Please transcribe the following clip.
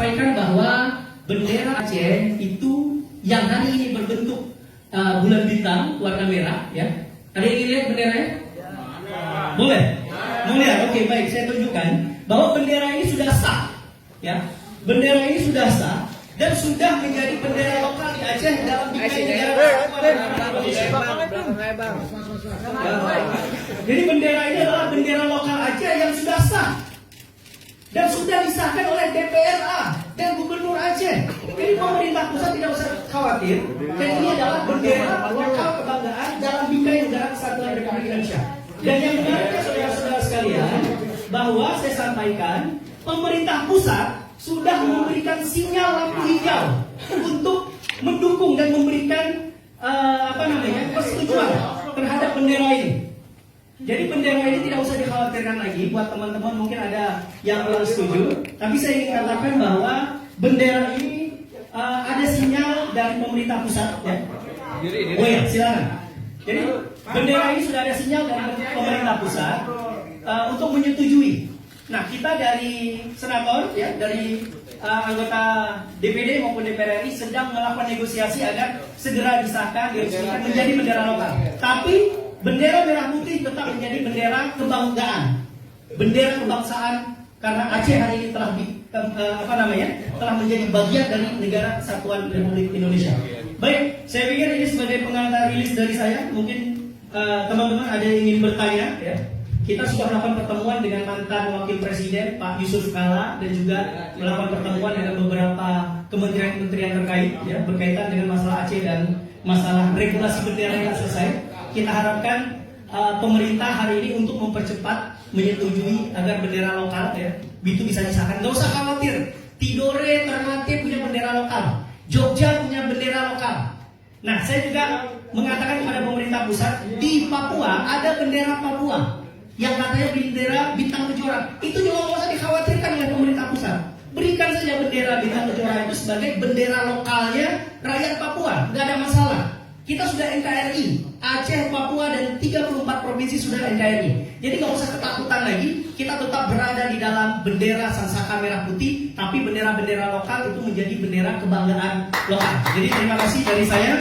sampaikan bahwa bendera Aceh itu yang hari ini berbentuk bulan bintang warna merah, ya. Ada yang ingin lihat benderanya? Boleh? Mau lihat? Oke, baik. Saya tunjukkan bahwa bendera ini sudah sah, ya. Bendera ini sudah sah dan sudah menjadi bendera lokal di Aceh dalam bingkai negara Indonesia. Jadi bendera ini adalah bendera lokal Aceh yang sudah sah dan sudah disahkan oleh DPRA dan Gubernur Aceh. Jadi pemerintah pusat tidak usah khawatir. Dan ini adalah bendera lokal kebanggaan dalam bingkai negara Kesatuan Republik Indonesia. Dan yang menariknya saudara-saudara sekalian, bahwa saya sampaikan pemerintah pusat sudah memberikan sinyal lampu hijau untuk mendukung dan memberikan persetujuan terhadap bendera ini. Jadi bendera ini tidak usah dikhawatirkan lagi. Buat teman-teman mungkin ada yang belum setuju, tapi saya ingin katakan bahwa bendera ini ada sinyal dari pemerintah pusat, ya. Oh ya, silakan. Jadi bendera ini sudah ada sinyal dari pemerintah pusat untuk menyetujui. Nah, kita dari senator, ya, dari anggota DPD maupun DPR RI sedang melakukan negosiasi agar segera disahkan, diresmikan menjadi bendera lokal. Tapi bendera merah putih tetap menjadi bendera kebanggaan, bendera kebangsaan, karena Aceh hari ini telah menjadi bagian dari negara Kesatuan Republik Indonesia. Baik, saya pikir ini sebagai pengantar rilis dari saya. Mungkin teman-teman ada yang ingin bertanya, ya. Kita sudah melakukan pertemuan dengan mantan Wakil Presiden Pak Yusuf Kala dan juga melakukan pertemuan dengan beberapa kementerian-kementerian terkait, ya, berkaitan dengan masalah Aceh dan masalah regulasi bendera yang selesai. Kita harapkan pemerintah hari ini untuk mempercepat menyetujui agar bendera lokal, ya, itu bisa disahkan. Nggak usah khawatir. Tidore, Ternate punya bendera lokal, Jogja punya bendera lokal. Nah, saya juga mengatakan kepada pemerintah pusat, di Papua ada bendera Papua yang katanya bendera bintang kejora. Itu juga nggak usah dikhawatirkan oleh pemerintah pusat. Berikan saja bendera bintang kejora itu sebagai bendera lokalnya rakyat Papua, nggak ada masalah. Kita sudah NKRI, Aceh, Papua, dan 34 provinsi sudah NKRI. Jadi nggak usah ketakutan lagi, kita tetap berada di dalam bendera Sangsaka merah putih, tapi bendera-bendera lokal itu menjadi bendera kebanggaan lokal. Jadi terima kasih dari saya.